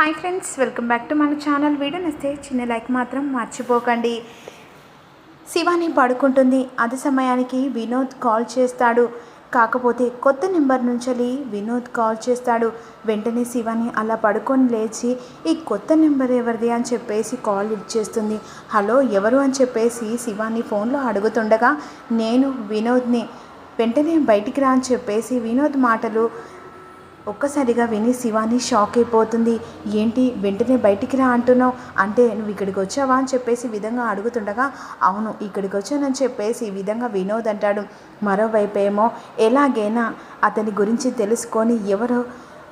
Hi friends, welcome back to మన channel. Video నచ్చితే చిన్న లైక్ మాత్రం మర్చిపోకండి. శివాని పడుకుంటుంది. అదే సమయానికి వినోద్ కాల్ చేస్తాడు. కాకపోతే కొత్త నెంబర్ నుంచి వినోద్ కాల్ చేస్తాడు. వెంటనే శివాని అలా పడుకొని లేచి ఈ కొత్త నెంబర్ ఎవరిది అని చెప్పేసి కాల్ ఇచ్చేస్తుంది. హలో ఎవరు అని చెప్పేసి శివాని ఫోన్లో అడుగుతుండగా నేను వినోద్ని, వెంటనే బయటికి రా అని చెప్పేసి వినోద్ మాటలు ఒక్కసారిగా విని శివాని షాక్ అయిపోతుంది. ఏంటి వెంటనే బయటికి రా అంటున్నావు, అంటే నువ్వు ఇక్కడికి వచ్చావా అని చెప్పేసి విధంగా అడుగుతుండగా అవును ఇక్కడికి వచ్చానని చెప్పేసి ఈ విధంగా వినోద్ అంటాడు. మరోవైపు ఏమో ఎలాగైనా అతని గురించి తెలుసుకొని ఎవరో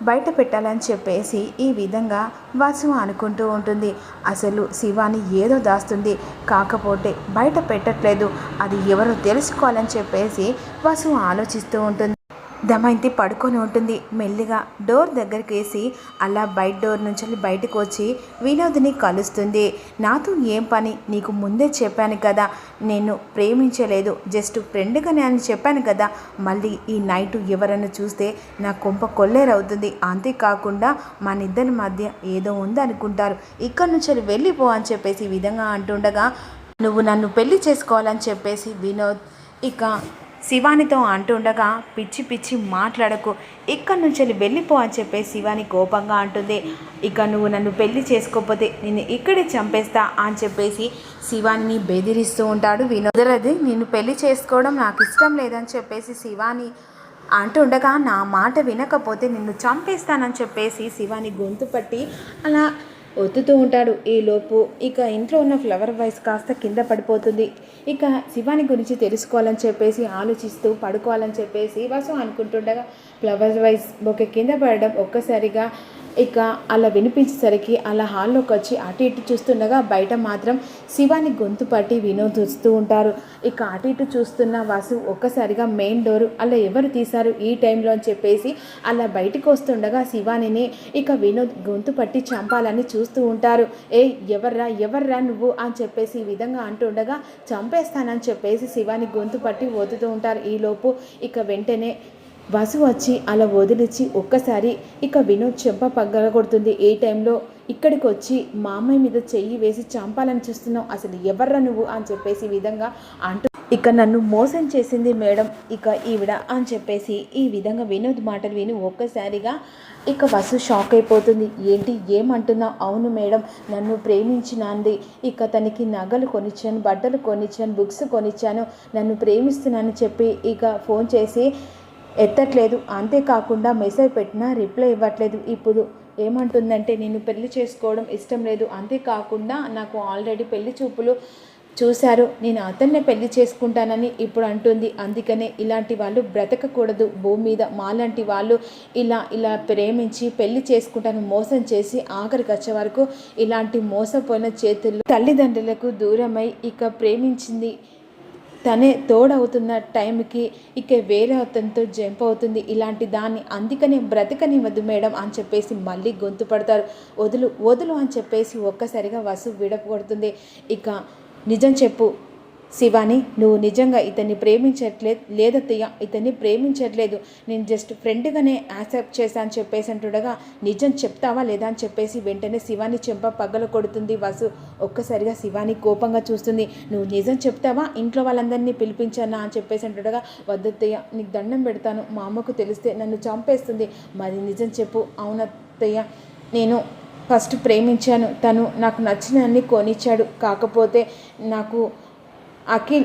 బయట పెట్టాలని చెప్పేసి ఈ విధంగా వాసు అనుకుంటూ ఉంటుంది. అసలు శివాని ఏదో దాస్తుంది, కాకపోతే బయట పెట్టట్లేదు, అది ఎవరో తెలుసుకోవాలని చెప్పేసి వాసు ఆలోచిస్తూ ఉంటుంది. దమయంతి పడుకొని ఉంటుంది. మెల్లిగా డోర్ దగ్గరికి వేసి అలా బయట డోర్ నుంచి బయటకు వచ్చి వినోద్ని కలుస్తుంది. నాతో ఏం పని, నీకు ముందే చెప్పాను కదా, నేను ప్రేమించలేదు, జస్ట్ ఫ్రెండ్గానే అని చెప్పాను కదా, మళ్ళీ ఈ నైట్ ఎవరైనా చూస్తే నా కొంప కొల్లేరవుతుంది, అంతేకాకుండా మన ఇద్దరి మధ్య ఏదో ఉందనుకుంటారు, ఇక్కడి నుంచి వెళ్ళిపో అని చెప్పేసి ఈ విధంగా అంటుండగా నువ్వు నన్ను పెళ్లి చేసుకోవాలని చెప్పేసి వినోద్ ఇక శివానితో అంటుండగా పిచ్చి పిచ్చి మాట్లాడకు, ఇక్కడి నుంచి వెళ్ళిపో అని చెప్పేసి శివాని కోపంగా అంటుంది. ఇక నువ్వు నన్ను పెళ్లి చేసుకోకపోతే నిన్ను ఇక్కడే చంపేస్తా అని చెప్పేసి శివాని బెదిరిస్తూ ఉంటాడు వినోద్. అది నేను పెళ్లి చేసుకోవడం నాకు ఇష్టం లేదని చెప్పేసి శివాని అంటుండగా నా మాట వినకపోతే నిన్ను చంపేస్తానని చెప్పేసి శివాని గొంతు పట్టి అలా ఒత్తుతూ ఉంటాడు. ఈలోపు ఇక ఇంట్లో ఉన్న ఫ్లవర్ వైస్ కాస్త కింద పడిపోతుంది. ఇక శివాని గురించి తెలుసుకోవాలని చెప్పేసి ఆలోచిస్తూ పడుకోవాలని చెప్పేసి వాసు అనుకుంటుండగా ఫ్లవర్ వైస్ ఒక కింద పడడం ఒక్కసారిగా ఇక అలా వినిపించేసరికి అలా హాల్లోకి వచ్చి అటు ఇటు చూస్తుండగా బయట మాత్రం శివాని గొంతు పట్టి వినోద్ వస్తూ ఉంటారు. ఇక అటు ఇటు చూస్తున్న వాసు ఒక్కసారిగా మెయిన్ డోరు అలా ఎవరు తీశారు ఈ టైంలో అని చెప్పేసి అలా బయటకు వస్తుండగా శివానిని ఇక వినోద్ గొంతు పట్టి చంపాలని చూస్తూ ఉంటారు. ఎవర్రా నువ్వు అని చెప్పేసి ఈ విధంగా అంటుండగా చంపేస్తానని చెప్పేసి శివాని గొంతు పట్టి వదులుతూ ఉంటారు. ఈలోపు ఇక వెంటనే వాసు వచ్చి అలా వదిలిచ్చి ఒక్కసారి ఇక వినోద్ చెంప పగలగొడుతుంది. ఏ టైంలో ఇక్కడికి వచ్చి మా అమ్మాయి మీద చెయ్యి వేసి చంపాలని చూస్తున్నావు, అసలు ఎవర్రా నువ్వు అని చెప్పేసి ఈ విధంగా అంటూ ఇక నన్ను మోసం చేసింది మేడం ఇక ఈవిడ అని చెప్పేసి ఈ విధంగా వినోద్ మాటలు విని ఒక్కసారిగా ఇక వసు షాక్ అయిపోతుంది. ఏంటి ఏమంటున్నావు? అవును మేడం, నన్ను ప్రేమించినంది, ఇక తనకి నగలు కొనిచ్చాను, బట్టలు కొనిచ్చాను, బుక్స్ కొనిచ్చాను, నన్ను ప్రేమిస్తున్నానని చెప్పి ఇక ఫోన్ చేసి ఎత్తట్లేదు, అంతేకాకుండా మెసేజ్ పెట్టినా రిప్లై ఇవ్వట్లేదు. ఇప్పుడు ఏమంటుందంటే నేను పెళ్లి చేసుకోవడం ఇష్టం లేదు, అంతేకాకుండా నాకు ఆల్రెడీ పెళ్లి చూపులు చూశారు, నేను అతన్నే పెళ్లి చేసుకుంటానని ఇప్పుడు అంటుంది. అందుకనే ఇలాంటి వాళ్ళు బ్రతకకూడదు భూమి మీద, మాలాంటి వాళ్ళు ఇలా ప్రేమించి పెళ్లి చేసుకుంటాను మోసం చేసి ఆఖరికి వచ్చే వరకు ఇలాంటి మోసపోయిన చేతుల్లో తల్లిదండ్రులకు దూరమై ఇక ప్రేమించింది తనే తోడవుతున్న టైంకి ఇక వేరే అతనితో జంప్ అవుతుంది, ఇలాంటి దాన్ని అందుకనే బ్రతకనివ్వద్దు మేడం అని చెప్పేసి మళ్ళీ గొంతు పడతారు. వదులు అని చెప్పేసి ఒక్కసారిగా వసు విడపడుతుంది. ఇక నిజం చెప్పు శివాని, నువ్వు నిజంగా ఇతన్ని లేదత్తయ్య, ఇతన్ని ప్రేమించట్లేదు, నేను జస్ట్ ఫ్రెండ్గానే యాక్సెప్ట్ చేశాను చెప్పేసి అంటుండగా నిజం చెప్తావా లేదా అని చెప్పేసి వెంటనే శివాని చెంప పగల కొడుతుంది వసు. ఒక్కసారిగా శివాని కోపంగా చూస్తుంది. నువ్వు నిజం చెప్తావా, ఇంట్లో వాళ్ళందరినీ పిలిపించానా అని చెప్పేసి అంటుండగా వద్దత్తయ్య, నీకు దండం పెడతాను, మా అమ్మకు తెలిస్తే నన్ను చంపేస్తుంది, మరి నిజం చెప్పు. అవునత్తయ్య, నేను ఫస్ట్ ప్రేమించాను, తను నాకు నచ్చినన్ని కొనిచ్చాడు, కాకపోతే నాకు అఖిల్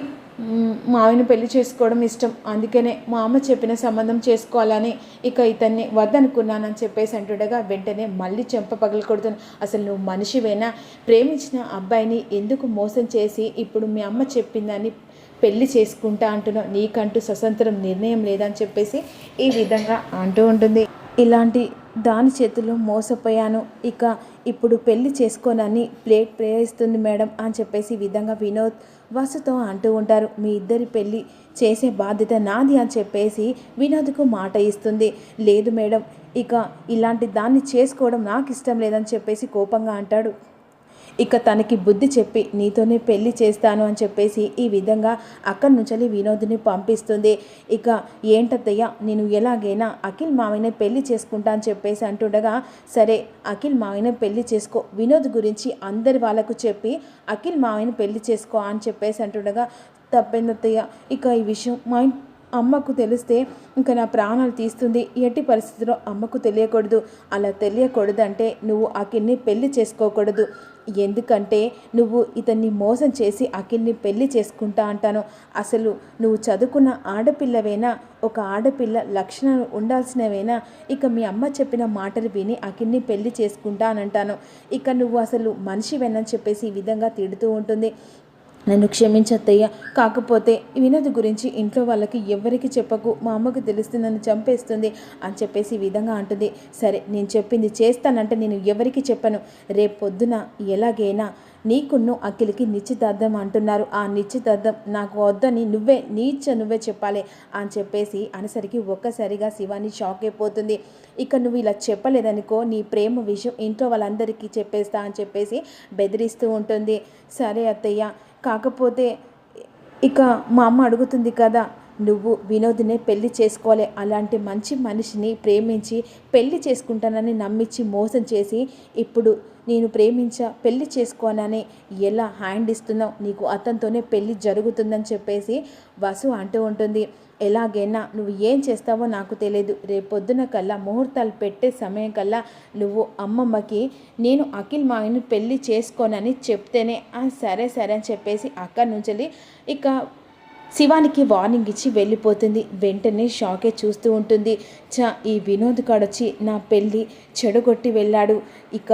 మావిని పెళ్లి చేసుకోవడం ఇష్టం, అందుకనే మా అమ్మ చెప్పిన సంబంధం చేసుకోవాలని ఇక ఇతన్ని వద్దనుకున్నానని చెప్పేసి అంటుండగా వెంటనే మళ్ళీ చెంప పగలు కొడుతుంది. అసలు నువ్వు మనిషివేనా, ప్రేమించిన అబ్బాయిని ఎందుకు మోసం చేసి ఇప్పుడు మీ అమ్మ చెప్పిందని పెళ్లి చేసుకుంటా అంటున్నావు, నీకంటూ స్వతంత్రం నిర్ణయం లేదని చెప్పేసి ఈ విధంగా అంటూ ఉంటుంది. ఇలాంటి దాని చేతుల్లో మోసపోయాను, ఇక ఇప్పుడు పెళ్లి చేసుకోనని ప్రేరిస్తుంది మేడం అని చెప్పేసి ఈ విధంగా వినోద్ వసుతో అంటూ ఉంటారు. మీ ఇద్దరి పెళ్ళి చేసే బాధ్యత నాది అని చెప్పేసి వినోద్కు మాట ఇస్తుంది. లేదు మేడం, ఇక ఇలాంటి దాన్ని చేసుకోవడం నాకు ఇష్టం లేదని చెప్పేసి కోపంగా అంటాడు. ఇక తనకి బుద్ధి చెప్పి నీతోనే పెళ్లి చేస్తాను అని చెప్పేసి ఈ విధంగా అక్కడి నుంచి వినోద్ని పంపిస్తుంది. ఇక ఏంటత్తయ్య నేను ఎలాగైనా అఖిల్ మావయ్యనే పెళ్లి చేసుకుంటా అని చెప్పేసి అంటుండగా, సరే అఖిల్ మావయ్యనే పెళ్లి చేసుకో, వినోద్ గురించి అందరి వాళ్ళకు చెప్పి అఖిల్ మావయ్యని పెళ్లి చేసుకో అని చెప్పేసి అంటుండగా, తప్పేందత్తయ్య, ఇక ఈ విషయం మా అమ్మకు తెలిస్తే ఇంకా నా ప్రాణాలు తీస్తుంది, ఎట్టి పరిస్థితిలో అమ్మకు తెలియకూడదు, అలా తెలియకూడదంటే నువ్వు అఖిల్ని పెళ్లి చేసుకోకూడదు, ఎందుకంటే నువ్వు ఇతన్ని మోసం చేసి అఖిల్ని పెళ్లి చేసుకుంటా అంటాను. అసలు నువ్వు చదువుకున్న ఆడపిల్లవేనా, ఒక ఆడపిల్ల లక్షణాలు ఉండాల్సినవేనా, ఇక మీ అమ్మ చెప్పిన మాటలు విని అఖిల్ని పెళ్లి చేసుకుంటా అని అంటాను, ఇక నువ్వు అసలు మనిషివేనని చెప్పేసి ఈ విధంగా తిడుతూ ఉంటుంది. నన్ను క్షమించత్తయ్య, కాకపోతే వినోద్ గురించి ఇంట్లో వాళ్ళకి ఎవరికి చెప్పకు, మా అమ్మకు తెలిస్తే నన్ను చంపేస్తుంది అని చెప్పేసి ఈ విధంగా అంటుంది. సరే నేను చెప్పింది చేస్తానంటే నేను ఎవరికి చెప్పను, రేపు పొద్దున ఎలాగైనా నీకున్ను అఖిల్కి నిశ్చితార్థం అంటున్నారు, ఆ నిశ్చితార్థం నాకు వద్దని నువ్వే చెప్పాలి అని చెప్పేసి అనేసరికి ఒక్కసారిగా శివాని షాక్ అయిపోతుంది. ఇక నువ్వు ఇలా చెప్పలేదనుకో నీ ప్రేమ విషయం ఇంట్లో వాళ్ళందరికీ చెప్పేస్తా అని చెప్పేసి బెదిరిస్తూ ఉంటుంది. సరే అత్తయ్య, కాకపోతే ఇక మా అమ్మ అడుగుతుంది కదా, నువ్వు వినోద్నే పెళ్లి చేసుకోవాలి, అలాంటి మంచి మనిషిని ప్రేమించి పెళ్లి చేసుకుంటానని నమ్మించి మోసం చేసి ఇప్పుడు నేను పెళ్లి చేసుకోనని ఎలా హ్యాండ్ ఇస్తున్నావు, నీకు అతనితోనే పెళ్లి జరుగుతుందని చెప్పేసి వసు అంటూ ఉంటుంది. ఎలాగైనా నువ్వు ఏం చేస్తావో నాకు తెలియదు, రేపొద్దున కల్లా ముహూర్తాలు పెట్టే సమయం కల్లా నువ్వు అమ్మమ్మకి నేను అఖిల్ మాయని పెళ్లి చేసుకోనని చెప్తేనే సరే అని చెప్పేసి అక్కడి నుంచి ఇక శివానికి వార్నింగ్ ఇచ్చి వెళ్ళిపోతుంది. వెంటనే షాకే చూస్తూ ఉంటుంది. ఈ వినోద్ కాడొచ్చి నా పెళ్ళి చెడగొట్టి వెళ్ళాడు, ఇక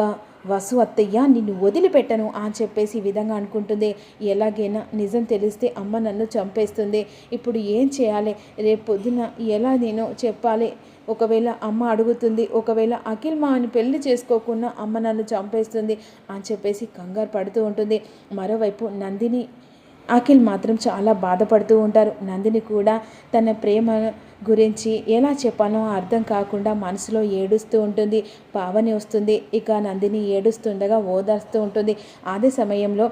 వసు అత్తయ్య నిన్ను వదిలిపెట్టను అని చెప్పేసి ఈ విధంగా అనుకుంటుంది. ఎలాగైనా నిజం తెలిస్తే అమ్మ నన్ను చంపేస్తుంది, ఇప్పుడు ఏం చేయాలి, రేపు పొద్దున ఎలా నేను చెప్పాలి, ఒకవేళ అమ్మ అడుగుతుంది, ఒకవేళ అఖిల్ మాని పెళ్లి చేసుకోకుండా అమ్మ నన్ను చంపేస్తుంది అని చెప్పేసి కంగారు పడుతూ ఉంటుంది. మరోవైపు నందిని అఖిల్ మాత్రం చాలా బాధపడుతూ ఉంటారు. నందిని కూడా తన ప్రేమ గురించి ఎలా చెప్పానో అర్థం కాకుండా మనసులో ఏడుస్తూ ఉంటుంది. పావని వస్తుంది, ఇక నందిని ఏడుస్తుండగా ఓదార్స్తూ ఉంటుంది. అదే సమయంలో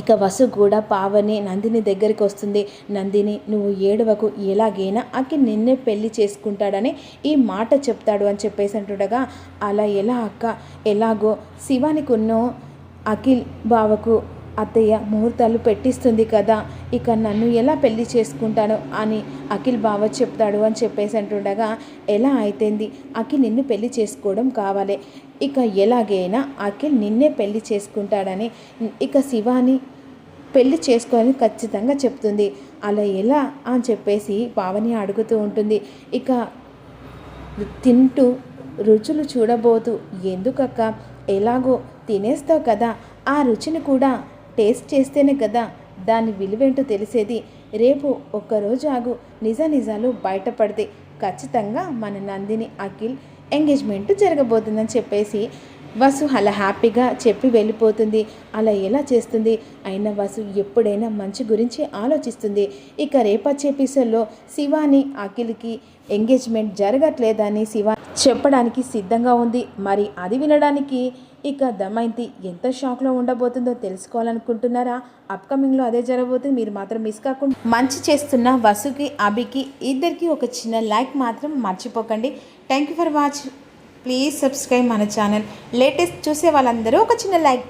ఇక వసు కూడా పావని నందిని దగ్గరికి వస్తుంది. నందిని నువ్వు ఏడవకు, ఎలాగైనా అఖిల్ నిన్నే పెళ్లి చేసుకుంటాడని ఈ మాట చెప్తాడు అని చెప్పేసి అంటుండగా, అలా ఎలా అక్క, ఎలాగో శివానికి ఉన్న అఖిల్ బావకు అత్తయ్య ముహూర్తాలు పెట్టిస్తుంది కదా, ఇక నన్ను ఎలా పెళ్లి చేసుకుంటాను అని అఖిల్ బావ చెప్తాడు అని చెప్పేసి అంటుండగా, ఎలా అయితేంది అఖిల్ నిన్ను పెళ్లి చేసుకోవడం కావాలి, ఇక ఎలాగైనా అఖిల్ నిన్నే పెళ్లి చేసుకుంటాడని ఇక శివాని పెళ్లి చేసుకోవాలని ఖచ్చితంగా చెప్తుంది. అలా ఎలా అని చెప్పేసి పావని అడుగుతూ ఉంటుంది. ఇక తింటూ రుచులు చూడబోతూ, ఎందుకక్క ఎలాగో తినేస్తావు కదా, ఆ రుచిని కూడా టేస్ట్ చేస్తేనే కదా దాని విలువేంటో తెలిసేది, రేపు ఒక్కరోజు ఆగు, నిజాలు బయటపడితే ఖచ్చితంగా మన నందిని అఖిల్ ఎంగేజ్మెంట్ జరగబోతుందని చెప్పేసి వసు అలా హ్యాపీగా చెప్పి వెళ్ళిపోతుంది. అలా ఎలా చేస్తుంది, అయినా వసు ఎప్పుడైనా మంచి గురించి ఆలోచిస్తుంది. ఇక రేపచ్చే ఎపిసోడ్లో శివాని అఖిల్కి ఎంగేజ్మెంట్ జరగట్లేదని శివ చెప్పడానికి సిద్ధంగా ఉంది. మరి అది వినడానికి ఇక దమయంతి ఎంత షాక్లో ఉండబోతుందో తెలుసుకోవాలనుకుంటున్నారా? అప్కమింగ్లో అదే జరగబోతుంది. మీరు మాత్రం మిస్ కాకుండా మంచి చేస్తున్న వసుకి అభికి ఇద్దరికి ఒక చిన్న లైక్ మాత్రం మర్చిపోకండి. Thank you for watch. Please subscribe మన ఛానల్. లేటెస్ట్ చూసే వాళ్ళందరూ ఒక చిన్న లైక్